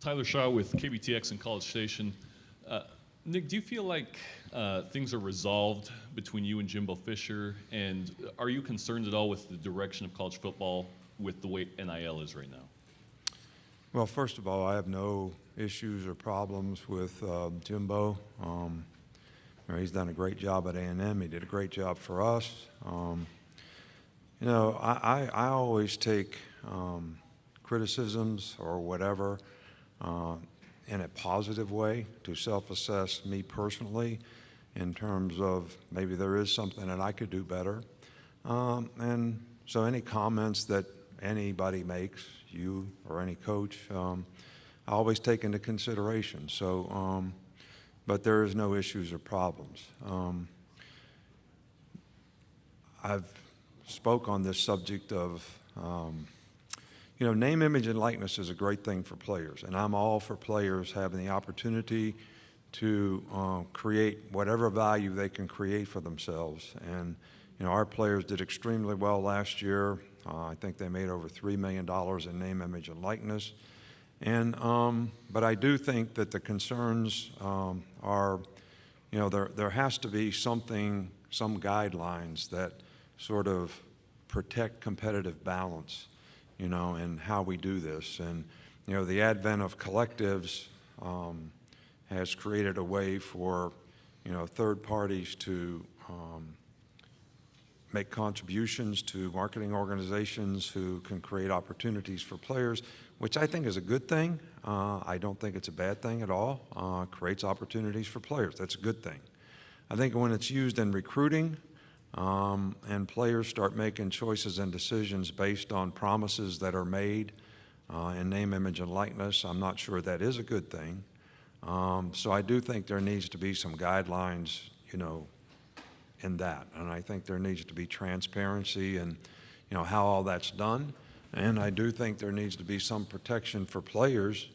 Tyler Shaw with KBTX and College Station. Nick, do you feel like things are resolved between you and Jimbo Fisher? And are you concerned at all with the direction of college football with the way NIL is right now? Well, first of all, I have no issues or problems with Jimbo. He's done a great job at A&M. He did a great job for us. I always take criticisms or whatever in a positive way to self-assess me personally in terms of maybe there is something that I could do better. And so any comments that anybody makes, you or any coach, I always take into consideration. So, but there is no issues or problems. I've spoke on this subject of, name, image, and likeness is a great thing for players, and I'm all for players having the opportunity to create whatever value they can create for themselves. And our players did extremely well last year. I think they made over $3 million in name, image, and likeness. And but I do think that the concerns are, there has to be some guidelines that sort of protect competitive balance, in how we do this. And the advent of collectives has created a way for third parties to make contributions to marketing organizations who can create opportunities for players, which I think is a good thing. I don't think it's a bad thing at all. Creates opportunities for players. That's a good thing. I think when it's used in recruiting and players start making choices and decisions based on promises that are made in name, image, and likeness, I'm not sure that is a good thing. So I do think there needs to be some guidelines, in that. And I think there needs to be transparency in, how all that's done. And I do think there needs to be some protection for players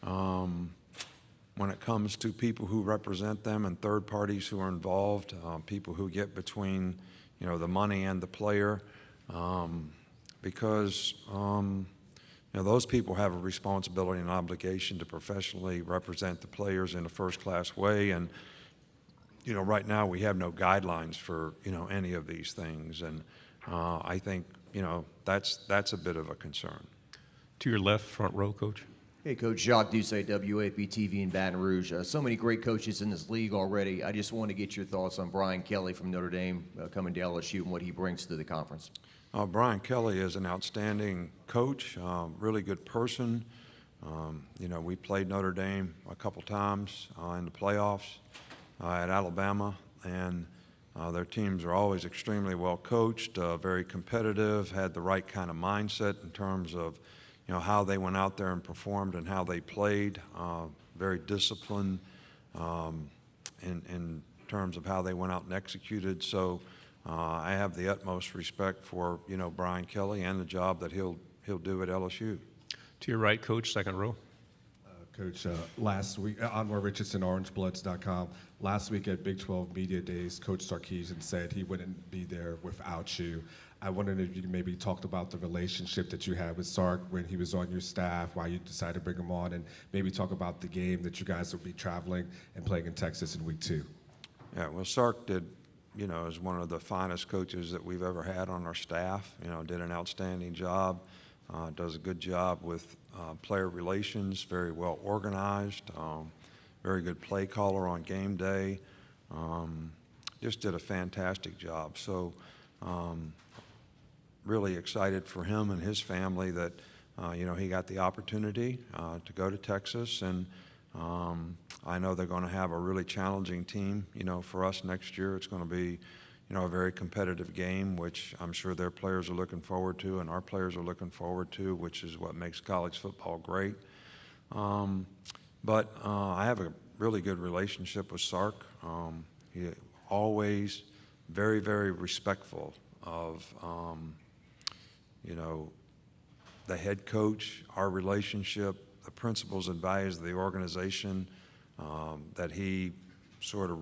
when it comes to people who represent them and third parties who are involved, people who get between, the money and the player, because those people have a responsibility and obligation to professionally represent the players in a first-class way. And right now we have no guidelines for any of these things, and I think that's a bit of a concern. To your left, front row, Coach. Hey, Coach, Jacques Doucet, WAP-TV in Baton Rouge. So many great coaches in this league already. I just want to get your thoughts on Brian Kelly from Notre Dame coming to LSU and what he brings to the conference. Brian Kelly is an outstanding coach, really good person. We played Notre Dame a couple times in the playoffs at Alabama, and their teams are always extremely well coached, very competitive, had the right kind of mindset in terms of how they went out there and performed and how they played, very disciplined in terms of how they went out and executed. So I have the utmost respect for Brian Kelly and the job that he'll do at LSU. To your right, Coach, second row. Coach, last week, Anwar Richardson, OrangeBloods.com. Last week at Big 12 Media Days, Coach Sarkisian said he wouldn't be there without you. I wondered if you could maybe talk about the relationship that you had with Sark when he was on your staff, why you decided to bring him on, and maybe talk about the game that you guys will be traveling and playing in Texas in week 2. Yeah, well, Sark did, is one of the finest coaches that we've ever had on our staff. Did an outstanding job, does a good job with player relations, very well organized, very good play caller on game day. Just did a fantastic job. So really excited for him and his family that, he got the opportunity to go to Texas. And I know they're going to have a really challenging team, for us next year. It's going to be, a very competitive game, which I'm sure their players are looking forward to and our players are looking forward to, which is what makes college football great. But I have a really good relationship with Sark. He always very, very respectful of, the head coach, our relationship, the principles and values of the organization that he sort of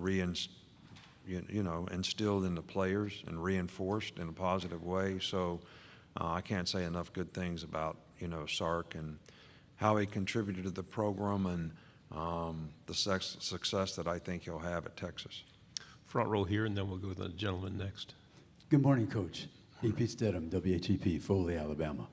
instilled in the players and reinforced in a positive way. So I can't say enough good things about, Sark. And, how he contributed to the program and the success that I think he'll have at Texas. Front row here, and then we'll go to the gentleman next. Good morning, Coach. E.P. Stedham, WHEP, Foley, Alabama.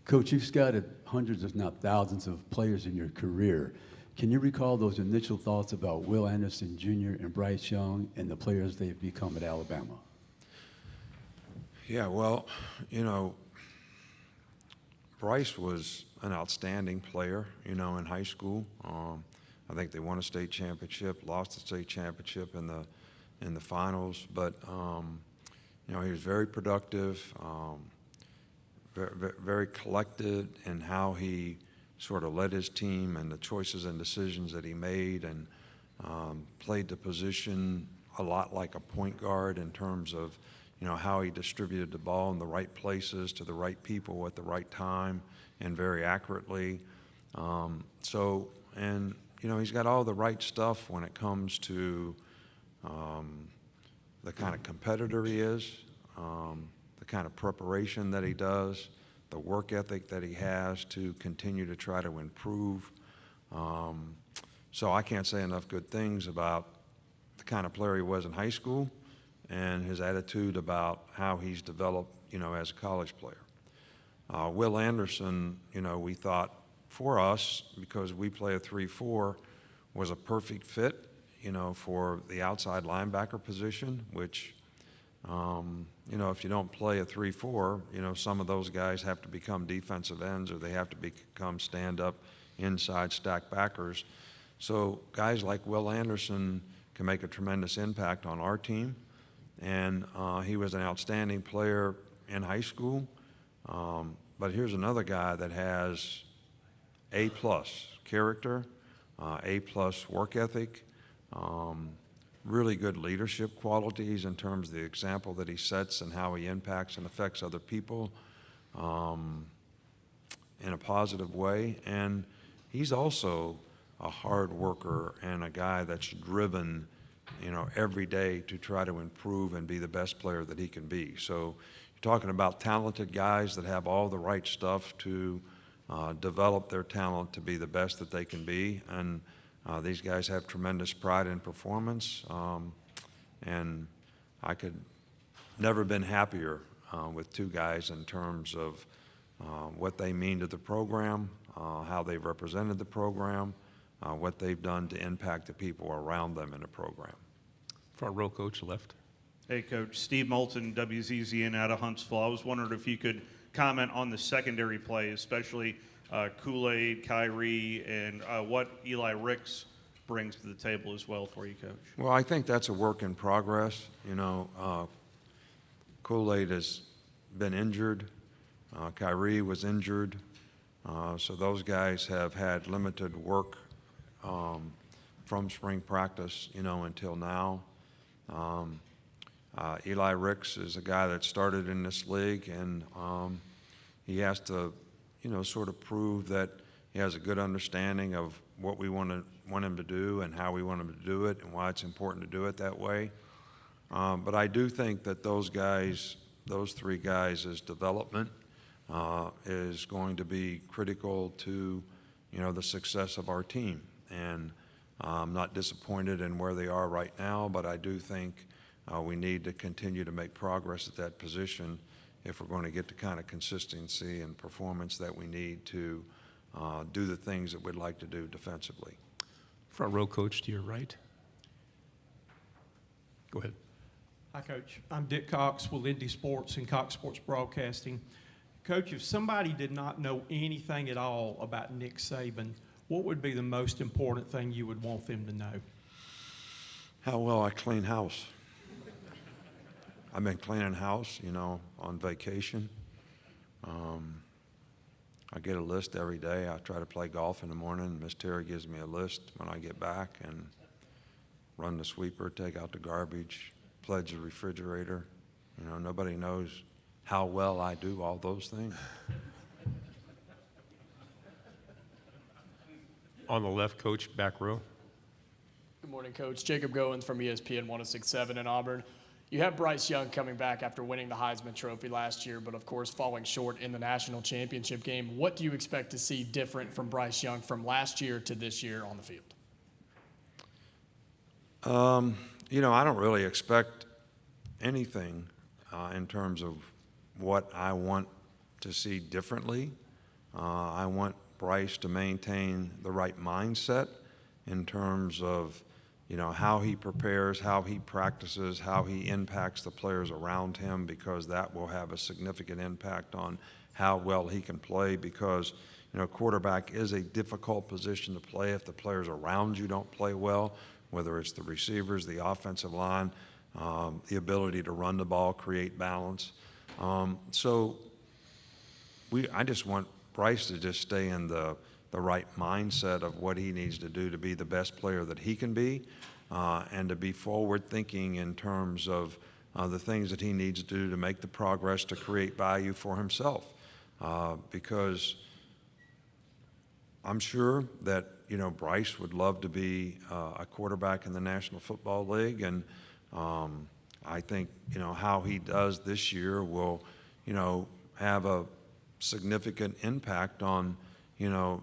Coach, you've scouted hundreds, if not thousands, of players in your career. Can you recall those initial thoughts about Will Anderson Jr. and Bryce Young and the players they've become at Alabama? Yeah, well, you know, Bryce was an outstanding player, you know, in high school. I think they won a state championship, lost the state championship in the finals, but you know, he was very productive, very collected in how he sort of led his team and the choices and decisions that he made, and played the position a lot like a point guard in terms of, you know, how he distributed the ball in the right places to the right people at the right time and very accurately. And you know, he's got all the right stuff when it comes to the kind of competitor he is, the kind of preparation that he does, the work ethic that he has to continue to try to improve. So I can't say enough good things about the kind of player he was in high school and his attitude about how he's developed, you know, as a college player. Will Anderson, you know, we thought for us, because we play a 3-4, was a perfect fit, you know, for the outside linebacker position, which, you know, if you don't play a 3-4, you know, some of those guys have to become defensive ends or they have to become stand-up inside stack backers. So guys like Will Anderson can make a tremendous impact on our team. And he was an outstanding player in high school. But here's another guy that has A+ character, A+ work ethic, really good leadership qualities in terms of the example that he sets and how he impacts and affects other people in a positive way. And he's also a hard worker and a guy that's driven, you know, every day to try to improve and be the best player that he can be. So you're talking about talented guys that have all the right stuff to develop their talent to be the best that they can be. And these guys have tremendous pride in performance. And I could never been happier with two guys in terms of what they mean to the program, how they've represented the program, what they've done to impact the people around them in the program. Front row, coach, left. Hey, Coach. Steve Moulton, WZZN out of Huntsville. I was wondering if you could comment on the secondary play, especially Kool-Aid, Kyrie, and what Eli Ricks brings to the table as well for you, Coach. Well, I think that's a work in progress. You know, Kool-Aid has been injured. Kyrie was injured. So those guys have had limited work from spring practice, you know, until now. Eli Ricks is a guy that started in this league, and he has to, you know, sort of prove that he has a good understanding of what we want him to do and how we want him to do it and why it's important to do it that way. But I do think that those guys, those three guys' development is going to be critical to, you know, the success of our team. And I'm not disappointed in where they are right now, but I do think we need to continue to make progress at that position if we're going to get the kind of consistency and performance that we need to do the things that we'd like to do defensively. Front row, coach, to your right. Go ahead. Hi, Coach. I'm Dick Cox with Indy Sports and Cox Sports Broadcasting. Coach, if somebody did not know anything at all about Nick Saban, what would be the most important thing you would want them to know? How well I clean house. I've been cleaning house, you know, on vacation. I get a list every day. I try to play golf in the morning. Miss Terry gives me a list when I get back, and run the sweeper, take out the garbage, pledge the refrigerator. You know, nobody knows how well I do all those things. On the left, coach, back row. Good morning, Coach. Jacob Goins from ESPN 106.7 in Auburn. You have Bryce Young coming back after winning the Heisman Trophy last year, but of course falling short in the national championship game. What do you expect to see different from Bryce Young from last year to this year on the field? You know, I don't really expect anything in terms of what I want to see differently. I want Bryce to maintain the right mindset in terms of, you know, how he prepares, how he practices, how he impacts the players around him, because that will have a significant impact on how well he can play, because, you know, quarterback is a difficult position to play if the players around you don't play well, whether it's the receivers, the offensive line, the ability to run the ball, create balance. I just want Bryce to just stay in the right mindset of what he needs to do to be the best player that he can be, and to be forward-thinking in terms of the things that he needs to do to make the progress to create value for himself. Because I'm sure that, you know, Bryce would love to be a quarterback in the National Football League, and I think, you know, how he does this year will, you know, have a significant impact on, you know,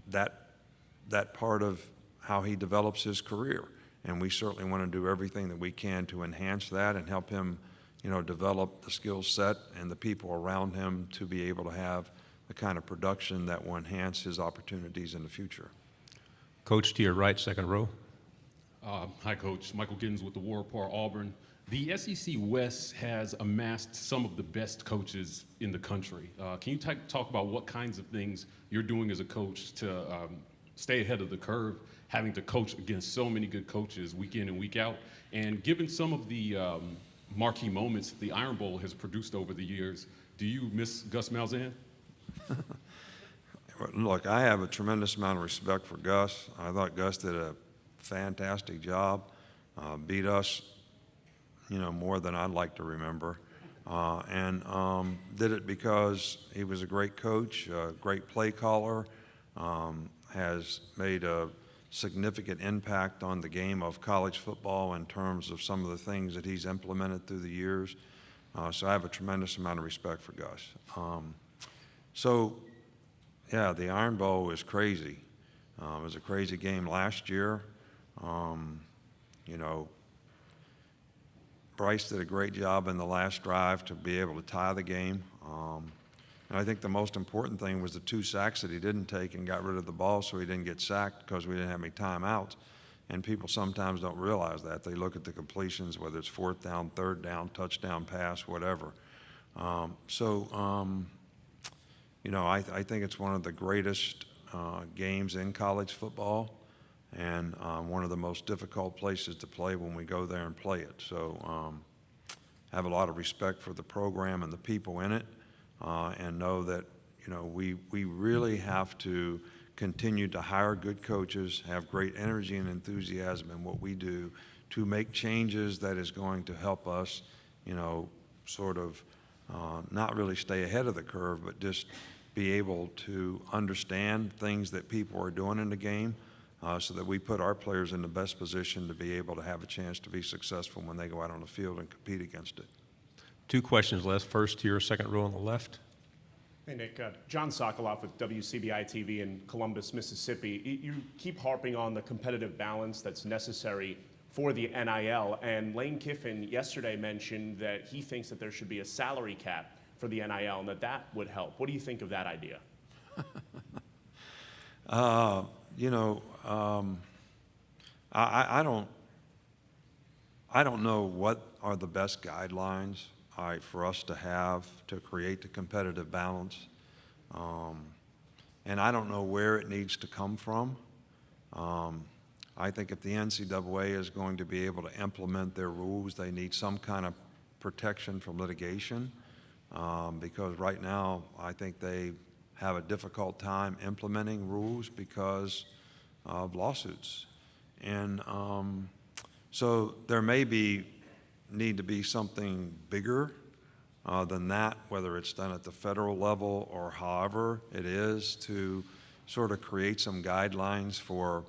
that part of how he develops his career. And we certainly want to do everything that we can to enhance that and help him, you know, develop the skill set and the people around him to be able to have the kind of production that will enhance his opportunities in the future. Coach, to your right, second row. Hi, Coach. Michael Giddens with the Warpar Auburn. The SEC West has amassed some of the best coaches in the country. Can you talk about what kinds of things you're doing as a coach to stay ahead of the curve, having to coach against so many good coaches week in and week out? And given some of the marquee moments the Iron Bowl has produced over the years, do you miss Gus Malzahn? Look, I have a tremendous amount of respect for Gus. I thought Gus did a fantastic job, beat us, you know, more than I'd like to remember, and did it because he was a great coach, a great play caller, has made a significant impact on the game of college football in terms of some of the things that he's implemented through the years. So I have a tremendous amount of respect for Gus. Yeah, the Iron Bowl is crazy. It was a crazy game last year. You know, Bryce did a great job in the last drive to be able to tie the game. And I think the most important thing was the 2 sacks that he didn't take and got rid of the ball so he didn't get sacked because we didn't have any timeouts. And people sometimes don't realize that. They look at the completions, whether it's 4th down, 3rd down, touchdown pass, whatever. You know, I think it's one of the greatest games in college football, and one of the most difficult places to play when we go there and play it. So I have a lot of respect for the program and the people in it, and know that, you know, we really have to continue to hire good coaches, have great energy and enthusiasm in what we do to make changes that is going to help us, you know, sort of not really stay ahead of the curve, but just be able to understand things that people are doing in the game, so that we put our players in the best position to be able to have a chance to be successful when they go out on the field and compete against it. 2 questions left. First to your second row on the left. Hey, Nick. John Sokoloff with WCBI TV in Columbus, Mississippi. You keep harping on the competitive balance that's necessary for the NIL, and Lane Kiffin yesterday mentioned that he thinks that there should be a salary cap for the NIL and that would help. What do you think of that idea? You know, I don't know what are the best guidelines for us to have to create the competitive balance, and I don't know where it needs to come from. I think if the NCAA is going to be able to implement their rules, they need some kind of protection from litigation, because right now I think they have a difficult time implementing rules because of lawsuits. And so there may need to be something bigger than that, whether it's done at the federal level or however it is, to sort of create some guidelines for,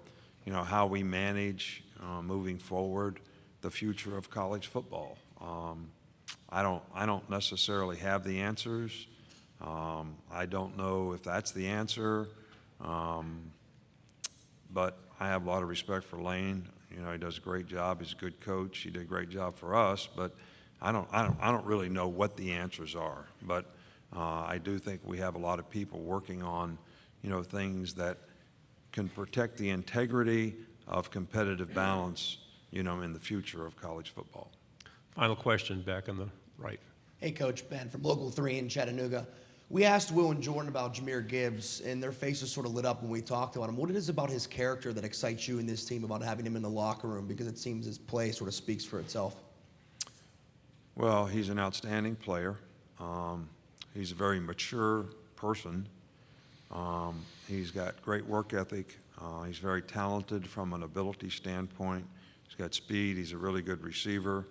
you know, how we manage moving forward the future of college football. I don't necessarily have the answers. I don't know if that's the answer, but I have a lot of respect for Lane. You know, he does a great job. He's a good coach. He did a great job for us, but I don't really know what the answers are. But I do think we have a lot of people working on, you know, things that can protect the integrity of competitive balance, you know, in the future of college football. Final question, back on the right. Hey, Coach, Ben from Local 3 in Chattanooga. We asked Will and Jordan about Jahmyr Gibbs, and their faces sort of lit up when we talked about him. What it is about his character that excites you and this team about having him in the locker room? Because it seems his play sort of speaks for itself. Well, he's an outstanding player. He's a very mature person. He's got great work ethic. He's very talented from an ability standpoint. He's got speed. He's a really good receiver.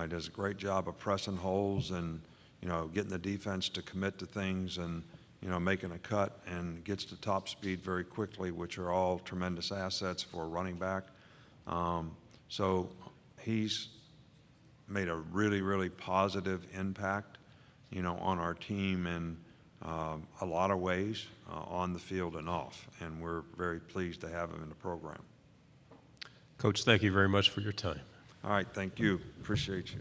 He does a great job of pressing holes and, you know, getting the defense to commit to things and, you know, making a cut, and gets to top speed very quickly, which are all tremendous assets for a running back. So he's made a really, really positive impact, you know, on our team in a lot of ways, on the field and off, and we're very pleased to have him in the program. Coach, thank you very much for your time. All right, thank you. Appreciate you.